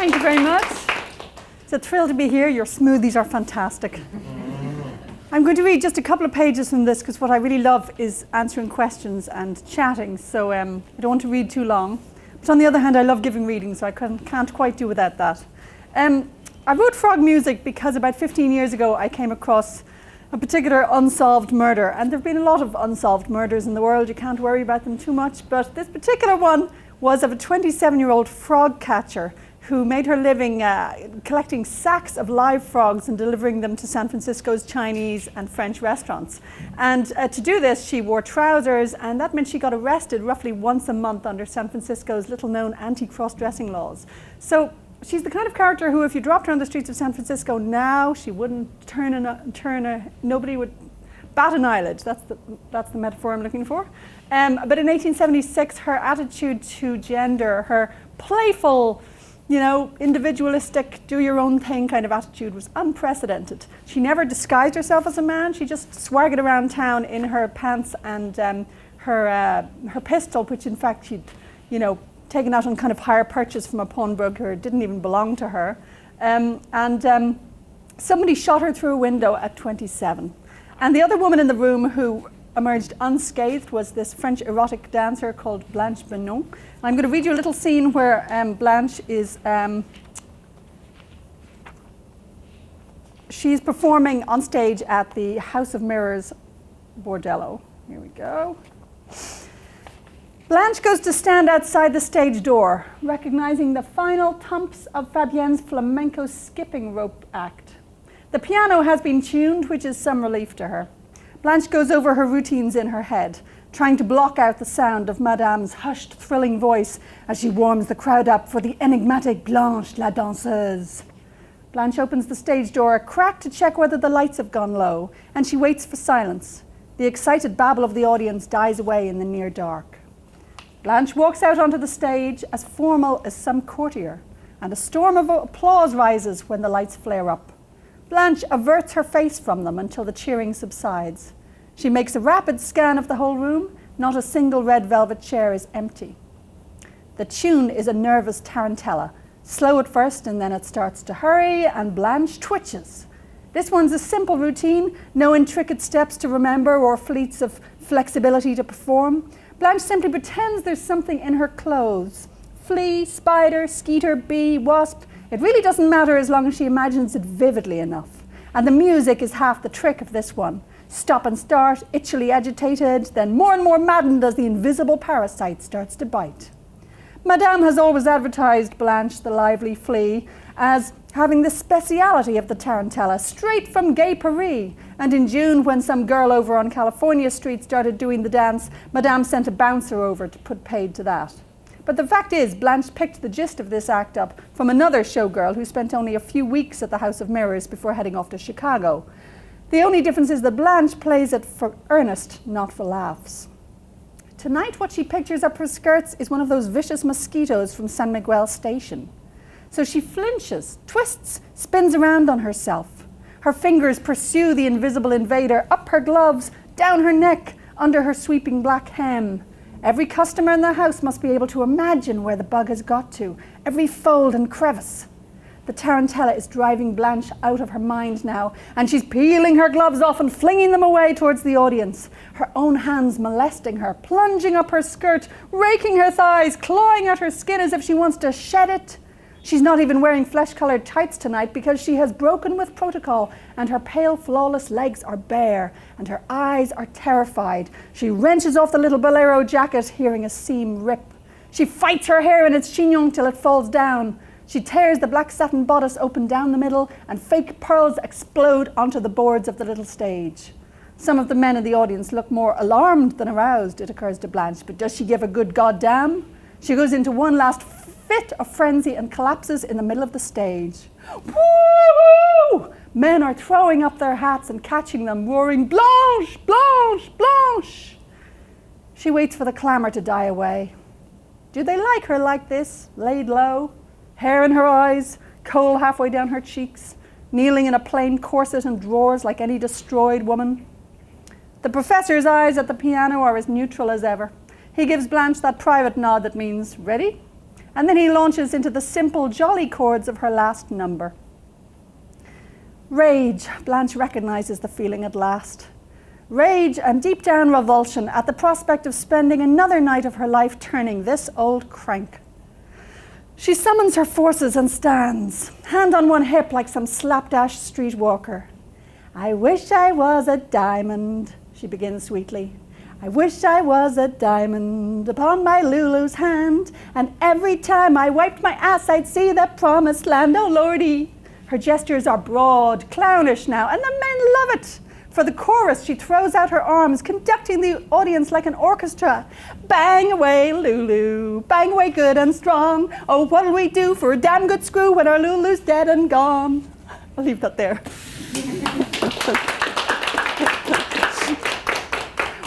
Thank you very much. It's a thrill to be here. Your smoothies are fantastic. I'm going to read just a couple of pages from this because what I really love is answering questions and chatting, so I don't want to read too long. But on the other hand, I love giving readings, so I can't quite do without that. I wrote frog music because about 15 years ago I came across a particular unsolved murder, and there have been a lot of unsolved murders in the world. You can't worry about them too much, but this particular one was of a 27-year-old frog catcher who made her living collecting sacks of live frogs and delivering them to San Francisco's Chinese and French restaurants. And to do this, she wore trousers, and that meant she got arrested roughly once a month under San Francisco's little-known anti-cross-dressing laws. So she's the kind of character who, if you dropped her on the streets of San Francisco now, she wouldn't nobody would bat an eyelid. That's the metaphor I'm looking for. But in 1876, her attitude to gender, her playful, individualistic, do your own thing kind of attitude was unprecedented. She never disguised herself as a man. She just swaggered around town in her pants and her pistol, which in fact she'd, taken out on kind of hire purchase from a pawnbroker. It didn't even belong to her. Somebody shot her through a window at 27. And the other woman in the room who emerged unscathed was this French erotic dancer called Blanche Beunon. And I'm going to read you a little scene where Blanche is she's performing on stage at the House of Mirrors Bordello. Here we go. Blanche goes to stand outside the stage door, recognizing the final thumps of Fabienne's flamenco skipping rope act. The piano has been tuned, which is some relief to her. Blanche goes over her routines in her head, trying to block out the sound of Madame's hushed, thrilling voice as she warms the crowd up for the enigmatic Blanche la danseuse. Blanche opens the stage door a crack to check whether the lights have gone low, and she waits for silence. The excited babble of the audience dies away in the near dark. Blanche walks out onto the stage as formal as some courtier, and a storm of applause rises when the lights flare up. Blanche averts her face from them until the cheering subsides. She makes a rapid scan of the whole room. Not a single red velvet chair is empty. The tune is a nervous tarantella, slow at first and then it starts to hurry and Blanche twitches. This one's a simple routine, no intricate steps to remember or fleets of flexibility to perform. Blanche simply pretends there's something in her clothes. Flea, spider, skeeter, bee, wasp. It really doesn't matter as long as she imagines it vividly enough. And the music is half the trick of this one. Stop and start, itchily agitated, then more and more maddened as the invisible parasite starts to bite. Madame has always advertised Blanche, the lively flea, as having the speciality of the tarantella, straight from gay Paris. And in June, when some girl over on California Street started doing the dance, Madame sent a bouncer over to put paid to that. But the fact is, Blanche picked the gist of this act up from another showgirl who spent only a few weeks at the House of Mirrors before heading off to Chicago. The only difference is that Blanche plays it for earnest, not for laughs. Tonight, what she pictures up her skirts is one of those vicious mosquitoes from San Miguel Station. So she flinches, twists, spins around on herself. Her fingers pursue the invisible invader up her gloves, down her neck, under her sweeping black hem. Every customer in the house must be able to imagine where the bug has got to, every fold and crevice. The tarantella is driving Blanche out of her mind now, and she's peeling her gloves off and flinging them away towards the audience. Her own hands molesting her, plunging up her skirt, raking her thighs, clawing at her skin as if she wants to shed it. She's not even wearing flesh-colored tights tonight because she has broken with protocol, and her pale, flawless legs are bare, and her eyes are terrified. She wrenches off the little bolero jacket, hearing a seam rip. She fights her hair in its chignon till it falls down. She tears the black satin bodice open down the middle, and fake pearls explode onto the boards of the little stage. Some of the men in the audience look more alarmed than aroused, it occurs to Blanche, but does she give a good goddamn? She goes into one last fit of frenzy and collapses in the middle of the stage. Woo! Men are throwing up their hats and catching them, roaring, "Blanche! Blanche! Blanche!" She waits for the clamour to die away. Do they like her like this, laid low? Hair in her eyes, coal halfway down her cheeks, kneeling in a plain corset and drawers like any destroyed woman. The professor's eyes at the piano are as neutral as ever. He gives Blanche that private nod that means, ready? And then he launches into the simple, jolly chords of her last number. Rage, Blanche recognizes the feeling at last. Rage and deep down revulsion at the prospect of spending another night of her life turning this old crank. She summons her forces and stands, hand on one hip like some slapdash streetwalker. I wish I was a diamond, she begins sweetly. I wish I was a diamond upon my Lulu's hand, and every time I wiped my ass I'd see the promised land, oh lordy. Her gestures are broad, clownish now, and the men love it. For the chorus, she throws out her arms, conducting the audience like an orchestra. Bang away, Lulu, bang away good and strong. Oh, what'll we do for a damn good screw when our Lulu's dead and gone? I'll leave that there.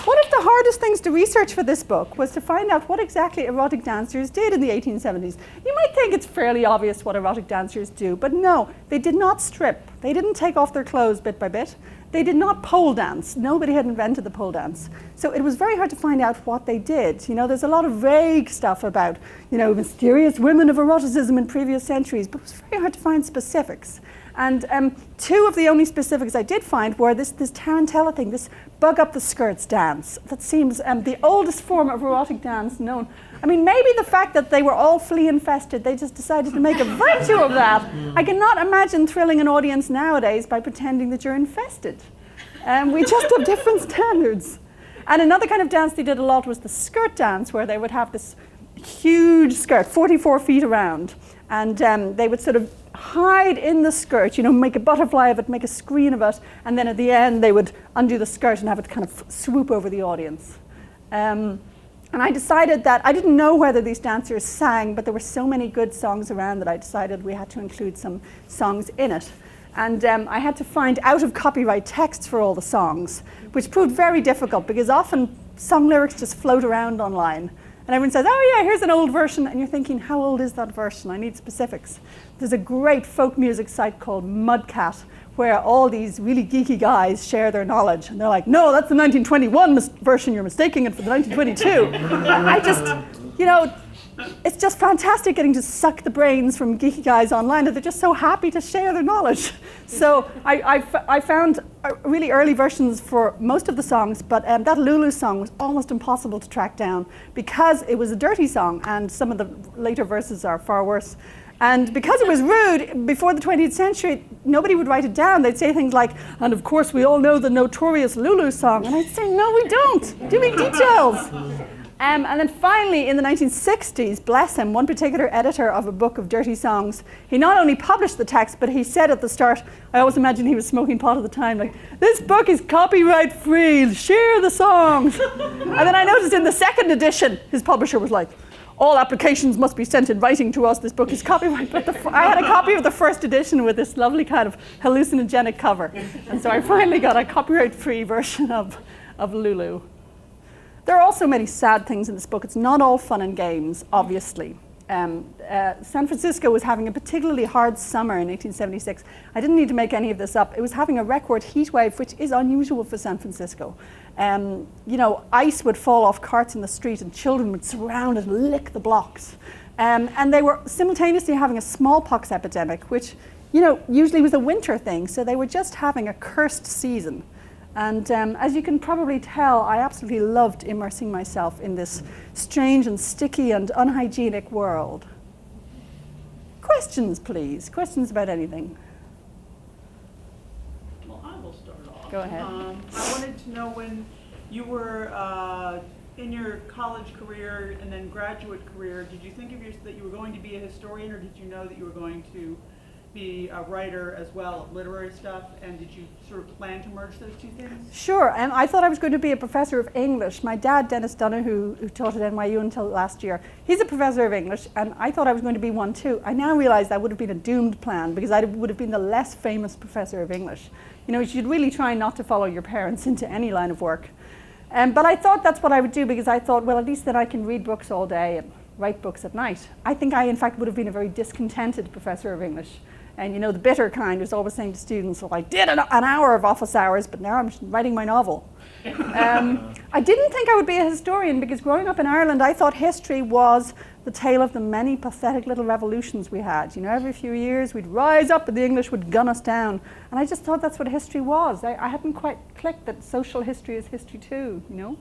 One of the hardest things to research for this book was to find out what exactly erotic dancers did in the 1870s. You might think it's fairly obvious what erotic dancers do, but no, they did not strip. They didn't take off their clothes bit by bit. They did not pole dance. Nobody had invented the pole dance. So it was very hard to find out what they did. You know, there's a lot of vague stuff about, you know, mysterious women of eroticism in previous centuries, but it was very hard to find specifics. And two of the only specifics I did find were this tarantella thing, this bug up the skirts dance. That seems the oldest form of erotic dance known. I mean, maybe the fact that they were all flea infested, they just decided to make a virtue of that. I cannot imagine thrilling an audience nowadays by pretending that you're infested. We just have different standards. And another kind of dance they did a lot was the skirt dance, where they would have this huge skirt, 44 feet around, and they would sort of hide in the skirt, you know, make a butterfly of it, make a screen of it, and then at the end they would undo the skirt and have it kind of swoop over the audience. And I decided that I didn't know whether these dancers sang, but there were so many good songs around that I decided we had to include some songs in it. And I had to find out of copyright texts for all the songs, which proved very difficult because often song lyrics just float around online. And everyone says, oh yeah, here's an old version. And you're thinking, how old is that version? I need specifics. There's a great folk music site called Mudcat, where all these really geeky guys share their knowledge. And they're like, no, that's the 1921 version. You're mistaking it for the 1922. I just, you know, it's just fantastic getting to suck the brains from geeky guys online, that they're just so happy to share their knowledge. So I found really early versions for most of the songs, but that Lulu song was almost impossible to track down because it was a dirty song, and some of the later verses are far worse. And because it was rude, before the 20th century, nobody would write it down. They'd say things like, and of course we all know the notorious Lulu song. And I'd say, no, we don't. Give me details. And then finally, in the 1960s, bless him, one particular editor of a book of dirty songs, he not only published the text, but he said at the start, I always imagine he was smoking pot at the time, like, this book is copyright free, share the songs. And then I noticed in the second edition, his publisher was like, all applications must be sent in writing to us, this book is copyright. But I had a copy of the first edition with this lovely kind of hallucinogenic cover. And so I finally got a copyright-free version of Lulu. There are also many sad things in this book. It's not all fun and games, obviously. San Francisco was having a particularly hard summer in 1876. I didn't need to make any of this up. It was having a record heat wave, which is unusual for San Francisco. You know, ice would fall off carts in the street and children would surround and lick the blocks. And they were simultaneously having a smallpox epidemic, which, you know, usually was a winter thing. So they were just having a cursed season. And as you can probably tell, I absolutely loved immersing myself in this strange and sticky and unhygienic world. Questions, please. Questions about anything. Well, I will start off. Go ahead. I wanted to know when you were in your college career and then graduate career, did you think of that you were going to be a historian, or did you know that you were going to be a writer as well of literary stuff, and did you sort of plan to merge those two things? Sure, I thought I was going to be a professor of English. My dad, Dennis Donoghue, who taught at NYU until last year, he's a professor of English, and I thought I was going to be one too. I now realize that would have been a doomed plan, because I would have been the less famous professor of English. You know, you should really try not to follow your parents into any line of work. But I thought that's what I would do, because I thought, well, at least then I can read books all day and write books at night. I think I, in fact, would have been a very discontented professor of English. And you know, the bitter kind who's always saying to students, well, I did an hour of office hours, but now I'm writing my novel. I didn't think I would be a historian, because growing up in Ireland, I thought history was the tale of the many pathetic little revolutions we had. You know, every few years we'd rise up and the English would gun us down. And I just thought that's what history was. I hadn't quite clicked that social history is history too, you know.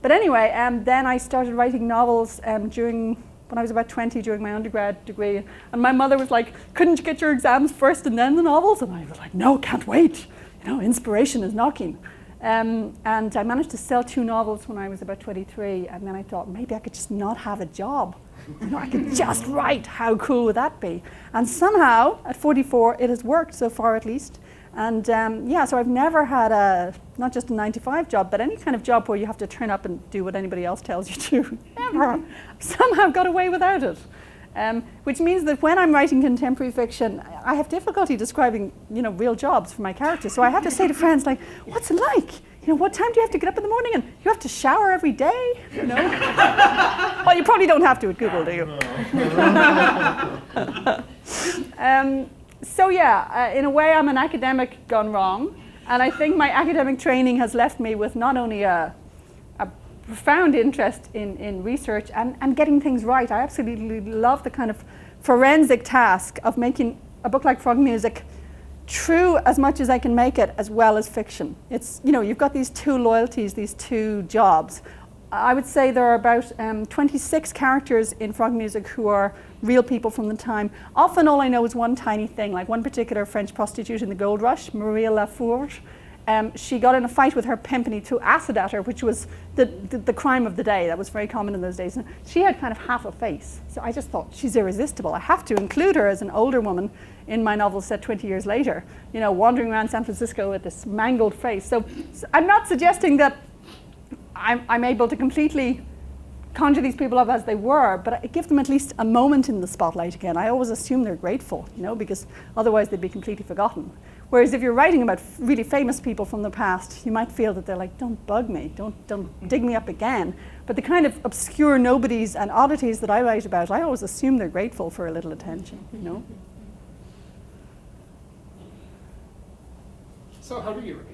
But anyway, then I started writing novels when I was about 20 during my undergrad degree. And my mother was like, couldn't you get your exams first and then the novels? And I was like, no, can't wait. You know, inspiration is knocking. And I managed to sell 2 novels when I was about 23. And then I thought, maybe I could just not have a job. You know, I could just write. How cool would that be? And somehow, at 44, it has worked so far at least. And so I've never had not just a 9-to-5 job, but any kind of job where you have to turn up and do what anybody else tells you to. Never. Somehow got away without it. Which means that when I'm writing contemporary fiction, I have difficulty describing, you know, real jobs for my characters. So I have to say to friends, like, what's it like? You know, what time do you have to get up in the morning? And you have to shower every day, you know? Well, you probably don't have to at Google, do you? In a way, I'm an academic gone wrong. And I think my academic training has left me with not only a profound interest in research and getting things right. I absolutely love the kind of forensic task of making a book like Frog Music true as much as I can make it, as well as fiction. It's, you know, you've got these 2 loyalties, these 2 jobs. I would say there are about 26 characters in Frog Music who are real people from the time. Often all I know is one tiny thing, like one particular French prostitute in the gold rush, Maria Lafourge. She got in a fight with her pimp and he threw acid at her, which was the crime of the day. That was very common in those days. And she had kind of half a face. So I just thought, she's irresistible. I have to include her as an older woman in my novel set 20 years later, you know, wandering around San Francisco with this mangled face. So I'm not suggesting that I'm able to completely conjure these people up as they were, but I give them at least a moment in the spotlight again. I always assume they're grateful, you know, because otherwise they'd be completely forgotten. Whereas if you're writing about really famous people from the past, you might feel that they're like, don't bug me, don't dig me up again. But the kind of obscure nobodies and oddities that I write about, I always assume they're grateful for a little attention, you know. So how do you write?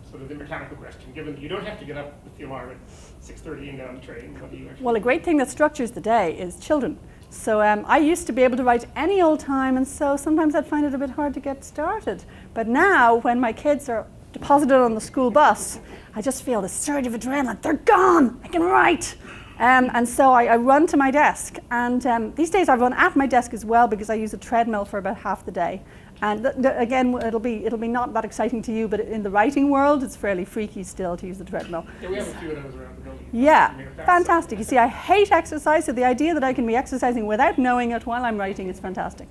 Sort of the mechanical question, given that you don't have to get up with the alarm at 6:30 and get on the train, what do you actually do? Well, a great thing that structures the day is children. So I used to be able to write any old time, and so sometimes I'd find it a bit hard to get started. But now, when my kids are deposited on the school bus, I just feel this surge of adrenaline. They're gone! I can write! And so I run to my desk. And these days I run at my desk as well because I use a treadmill for about half the day. And again, it'll be not that exciting to you, but in the writing world, it's fairly freaky still to use the treadmill. Yeah, we have a few of those around the building. Yeah, fantastic. You see, I hate exercise, so the idea that I can be exercising without knowing it while I'm writing is fantastic.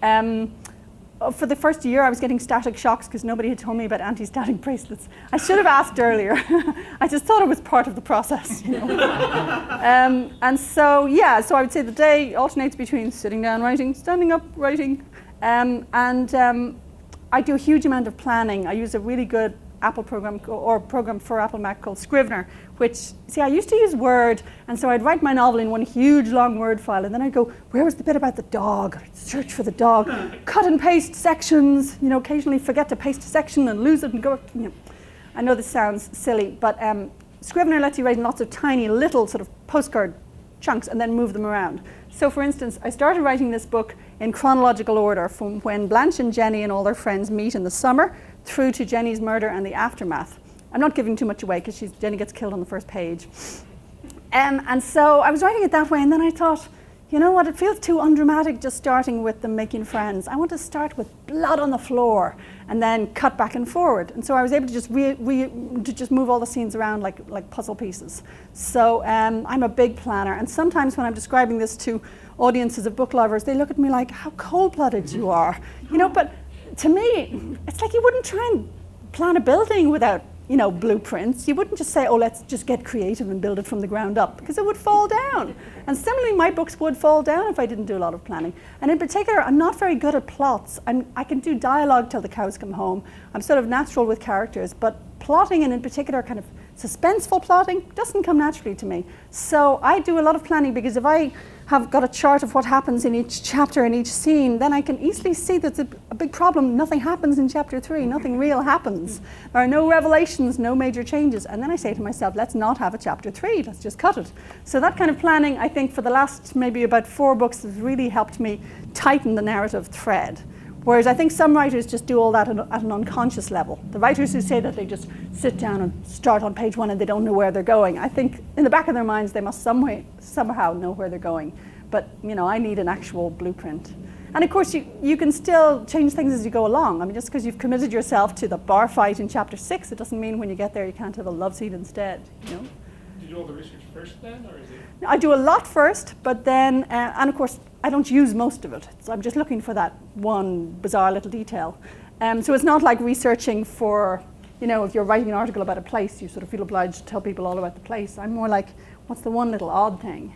For the first year, I was getting static shocks because nobody had told me about anti-static bracelets. I should have asked earlier. I just thought it was part of the process, you know. And so I would say the day alternates between sitting down writing, standing up writing, I do a huge amount of planning. I use a really good Apple program or program for Apple Mac called Scrivener, which, see, I used to use Word, and so I'd write my novel in one huge long Word file, and then I'd go, where was the bit about the dog? I'd search for the dog, cut and paste sections, you know, occasionally forget to paste a section and lose it and go, you know. I know this sounds silly, but Scrivener lets you write in lots of tiny little sort of postcard chunks and then move them around. So for instance, I started writing this book in chronological order from when Blanche and Jenny and all their friends meet in the summer through to Jenny's murder and the aftermath. I'm not giving too much away because Jenny gets killed on the first page. And so I was writing it that way, and then I thought, you know what, it feels too undramatic just starting with them making friends. I want to start with blood on the floor and then cut back and forward. And so I was able to just move all the scenes around like puzzle pieces. So I'm a big planner, and sometimes when I'm describing this to audiences of book lovers, they look at me like, how cold-blooded you are. You know, but to me, it's like you wouldn't try and plan a building without, you know, blueprints. You wouldn't just say, oh, let's just get creative and build it from the ground up, because it would fall down. And similarly, my books would fall down if I didn't do a lot of planning. And in particular, I'm not very good at plots. I can do dialogue till the cows come home. I'm sort of natural with characters, but plotting, and in particular kind of Suspenseful plotting doesn't come naturally to me. So I do a lot of planning, because if I have got a chart of what happens in each chapter and each scene, then I can easily see that it's a big problem. Nothing happens in chapter 3, nothing real happens. There are no revelations, no major changes. And then I say to myself, let's not have a chapter 3, let's just cut it. So that kind of planning, I think for the last maybe about 4 books, has really helped me tighten the narrative thread. Whereas I think some writers just do all that at an unconscious level. The writers who say that they just sit down and start on page 1 and they don't know where they're going, I think in the back of their minds they must somehow know where they're going. But I need an actual blueprint. And of course you can still change things as you go along. I mean, just because you've committed yourself to the bar fight in chapter 6, it doesn't mean when you get there you can't have a love scene instead. Do you do all the research first then, or is it? I do a lot first, but then, and of course, I don't use most of it. So I'm just looking for that one bizarre little detail. So it's not like researching for, if you're writing an article about a place, you sort of feel obliged to tell people all about the place. I'm more like, what's the one little odd thing,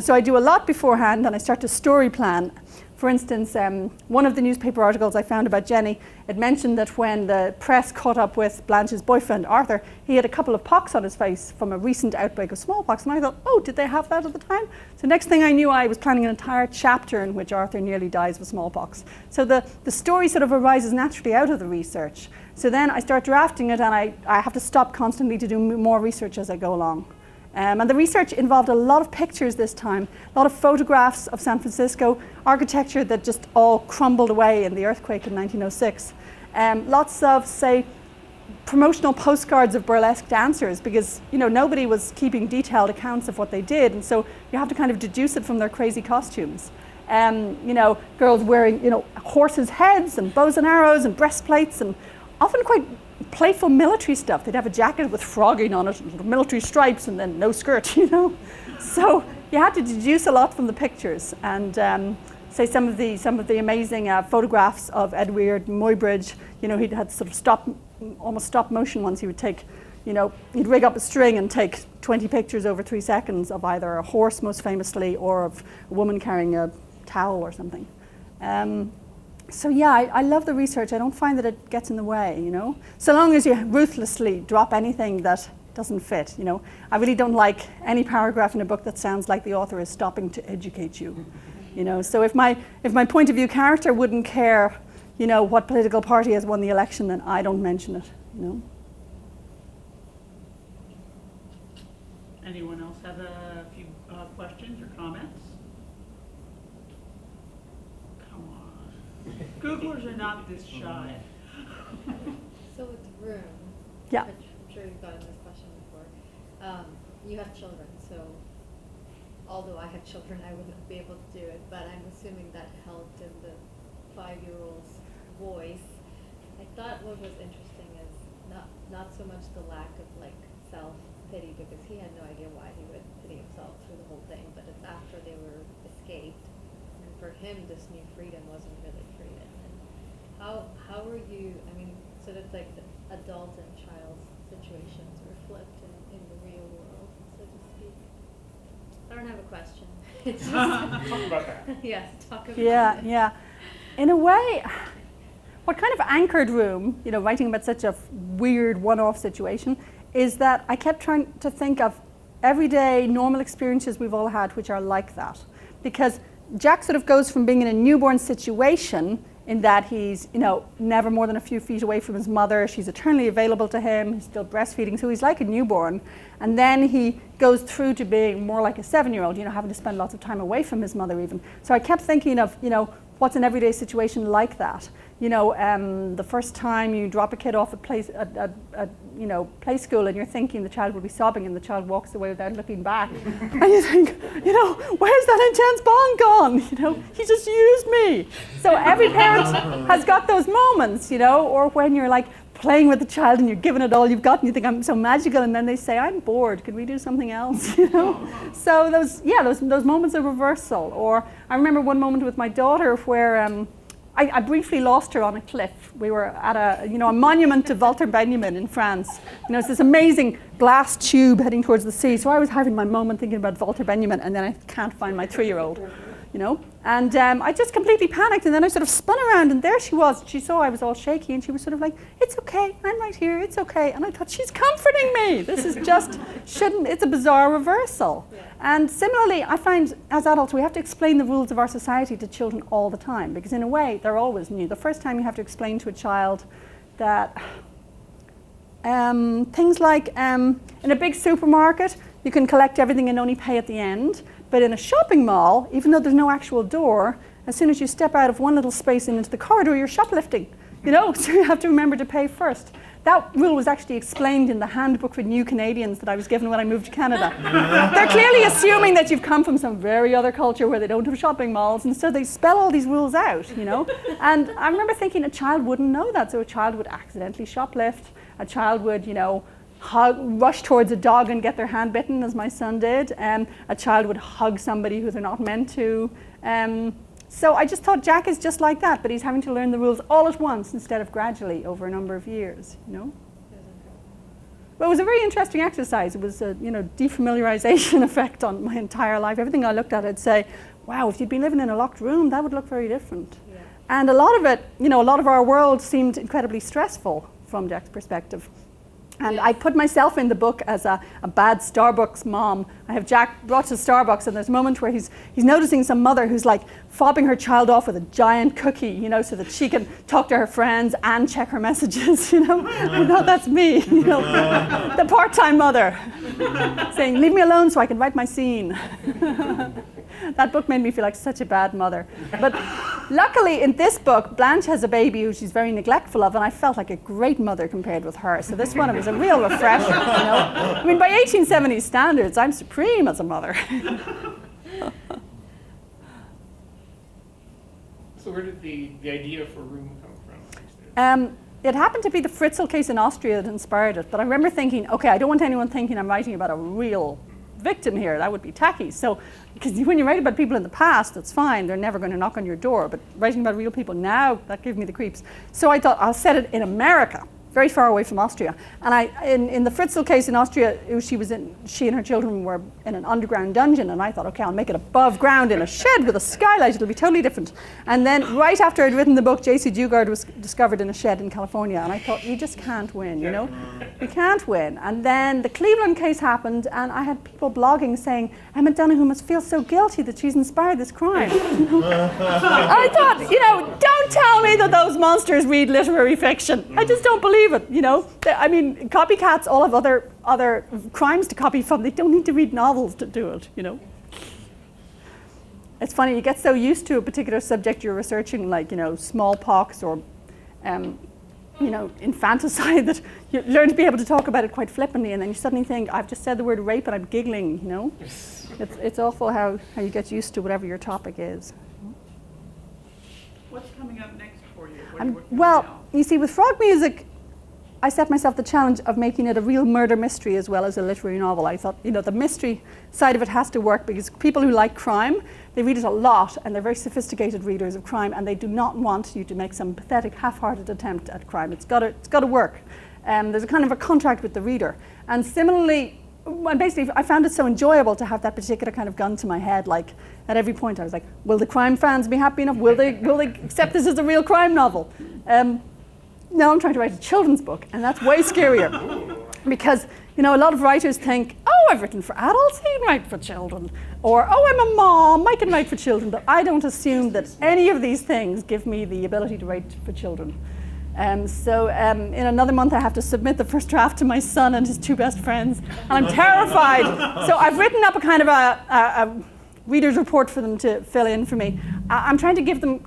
So I do a lot beforehand, and I start to story plan. For instance, one of the newspaper articles I found about Jenny, it mentioned that when the press caught up with Blanche's boyfriend, Arthur, he had a couple of pocks on his face from a recent outbreak of smallpox. And I thought, oh, did they have that at the time? So next thing I knew, I was planning an entire chapter in which Arthur nearly dies of smallpox. So the story sort of arises naturally out of the research. So then I start drafting it, and I have to stop constantly to do more research as I go along. And the research involved a lot of pictures this time, a lot of photographs of San Francisco, architecture that just all crumbled away in the earthquake in 1906. Lots of, say, promotional postcards of burlesque dancers, because nobody was keeping detailed accounts of what they did, and so you have to kind of deduce it from their crazy costumes. Girls wearing horses' heads and bows and arrows and breastplates, and often quite playful military stuff. They'd have a jacket with frogging on it, and military stripes, and then no skirt, So you had to deduce a lot from the pictures. And say some of the amazing photographs of Edward Muybridge. He'd had sort of almost stop motion ones. He would take, he'd rig up a string and take 20 pictures over 3 seconds of either a horse, most famously, or of a woman carrying a towel or something. So yeah, I love the research. I don't find that it gets in the way, So long as you ruthlessly drop anything that doesn't fit, I really don't like any paragraph in a book that sounds like the author is stopping to educate you, So if my point of view character wouldn't care, what political party has won the election, then I don't mention it, Anyone else have a few questions or comments? Googlers are not this shy. So with Room, Yeah. which I'm sure you've gotten this question before, you have children, so although I have children, I wouldn't be able to do it, but I'm assuming that helped in the 5-year-old's voice. I thought what was interesting is not so much the lack of self-pity, because he had no idea why he would pity himself through the whole thing, but it's after they were escaped. And for him, this new freedom wasn't really freedom. And how are you, sort of like the adult and child situations were flipped in the real world, so to speak? I don't have a question. It's just Talk about that. yes, talk about Yeah, it. yeah. In a way, what kind of anchored Room, writing about such a weird one-off situation, is that I kept trying to think of everyday normal experiences we've all had which are like that. Because Jack sort of goes from being in a newborn situation in that he's, never more than a few feet away from his mother. She's eternally available to him. He's still breastfeeding, so he's like a newborn. And then he goes through to being more like a 7-year-old, having to spend lots of time away from his mother even. So I kept thinking of, what's an everyday situation like that? The first time you drop a kid off at play school, and you're thinking the child will be sobbing, and the child walks away without looking back, and you think, where's that intense bond gone? He just used me. So every parent has got those moments, or when you're like playing with the child and you're giving it all you've got, and you think I'm so magical, and then they say, I'm bored. Could we do something else? So those moments of reversal. Or I remember one moment with my daughter where. I briefly lost her on a cliff. We were at a monument to Walter Benjamin in France. It's this amazing glass tube heading towards the sea. So I was having my moment thinking about Walter Benjamin, and then I can't find my 3-year-old, you know. And I just completely panicked, and then I sort of spun around, and there she was. She saw I was all shaky, and she was sort of like, "It's okay, I'm right here, it's okay." And I thought, she's comforting me. This is just, it's a bizarre reversal. Yeah. And similarly, I find as adults, we have to explain the rules of our society to children all the time, because in a way, they're always new. The first time you have to explain to a child that things like in a big supermarket, you can collect everything and only pay at the end. But in a shopping mall, even though there's no actual door, as soon as you step out of one little space and into the corridor, you're shoplifting, you know, so you have to remember to pay first. That rule was actually explained in the handbook for new Canadians that I was given when I moved to Canada. They're clearly assuming that you've come from some very other culture where they don't have shopping malls, and so they spell all these rules out, you know. And I remember thinking a child wouldn't know that, so a child would accidentally shoplift, a child would, you know, rush towards a dog and get their hand bitten, as my son did. A child would hug somebody who they're not meant to. So I just thought Jack is just like that, but he's having to learn the rules all at once instead of gradually over a number of years, you know. But it was a very interesting exercise. It was a, you know, defamiliarization effect on my entire life. Everything I looked at, I'd say, wow, if you'd been living in a locked room, that would look very different. Yeah. And a lot of it, you know, a lot of our world seemed incredibly stressful from Jack's perspective. And I put myself in the book as a bad Starbucks mom. I have Jack brought to Starbucks, and there's a moment where he's noticing some mother who's like fobbing her child off with a giant cookie, you know, so that she can talk to her friends and check her messages, you know. I thought that's me, you know, the part-time mother, saying, "Leave me alone so I can write my scene." That book made me feel like such a bad mother. But luckily in this book, Blanche has a baby who she's very neglectful of, and I felt like a great mother compared with her. So this one, it was a real refresher, you know. I mean, by 1870s standards, I'm supreme as a mother. So where did the idea for Room come from? It happened to be the Fritzl case in Austria that inspired it. But I remember thinking, okay, I don't want anyone thinking I'm writing about a real victim here. That would be tacky. So, because when you write about people in the past, that's fine. They're never going to knock on your door. But writing about real people now, that gave me the creeps. So I thought I'll set it in America, very far away from Austria. And in the Fritzl case in Austria, she and her children were in an underground dungeon, and I thought, okay, I'll make it above ground in a shed with a skylight. It'll be totally different. And then right after I'd written the book, J.C. Dugard was discovered in a shed in California, and I thought, you just can't win, you know? You can't win. And then the Cleveland case happened, and I had people blogging saying, Emma Donoghue must feel so guilty that she's inspired this crime. I thought, you know, don't tell me that those monsters read literary fiction. I just don't believe it, you know. I mean, copycats all have other crimes to copy from. They don't need to read novels to do it, you know. It's funny, you get so used to a particular subject you're researching, like, you know, smallpox or, you know, infanticide, that you learn to be able to talk about it quite flippantly, and then you suddenly think, I've just said the word rape and I'm giggling, you know. It's awful how you get used to whatever your topic is. What's coming up next for you? Well, you see, with Frog Music, I set myself the challenge of making it a real murder mystery as well as a literary novel. I thought, you know, the mystery side of it has to work, because people who like crime, they read it a lot, and they're very sophisticated readers of crime, and they do not want you to make some pathetic, half-hearted attempt at crime. It's got to work. There's a kind of a contract with the reader. And similarly, basically, I found it so enjoyable to have that particular kind of gun to my head. Like, at every point I was like, will the crime fans be happy enough? Will they accept this as a real crime novel? Now I'm trying to write a children's book, and that's way scarier. Because, you know, a lot of writers think, oh, I've written for adults, I can write for children. Or, oh, I'm a mom, I can write for children. But I don't assume that any of these things give me the ability to write for children. So in another month I have to submit the first draft to my son and his two best friends, and I'm terrified. So I've written up a kind of a reader's report for them to fill in for me. I'm trying to give them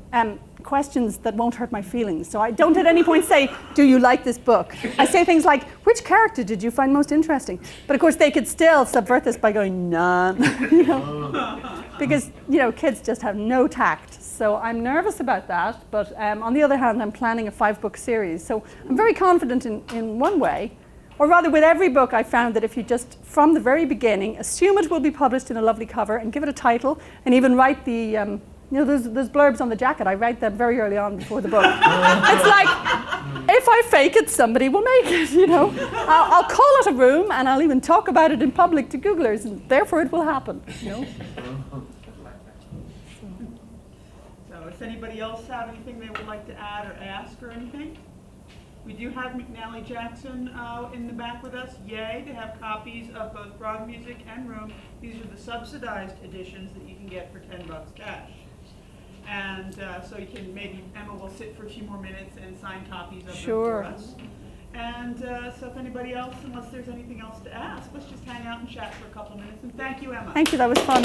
questions that won't hurt my feelings. So I don't at any point say, do you like this book? I say things like, which character did you find most interesting? But of course they could still subvert this by going, none. You know? Because, you know, kids just have no tact. So I'm nervous about that. But on the other hand, I'm planning a 5-book series. So I'm very confident in one way. Or rather, with every book, I found that if you just, from the very beginning, assume it will be published in a lovely cover and give it a title, and even write the You know, there's blurbs on the jacket. I write them very early on before the book. It's like, if I fake it, somebody will make it, you know. I'll call it a room, and I'll even talk about it in public to Googlers, and therefore it will happen, you know. So does anybody else have anything they would like to add or ask or anything? We do have McNally Jackson in the back with us. Yay, they have copies of both Frog Music and Room. These are the subsidized editions that you can get for $10 cash. And so you can, maybe Emma will sit for a few more minutes and sign copies of them for us. And so if anybody else, unless there's anything else to ask, let's just hang out and chat for a couple minutes. And thank you, Emma. Thank you, that was fun.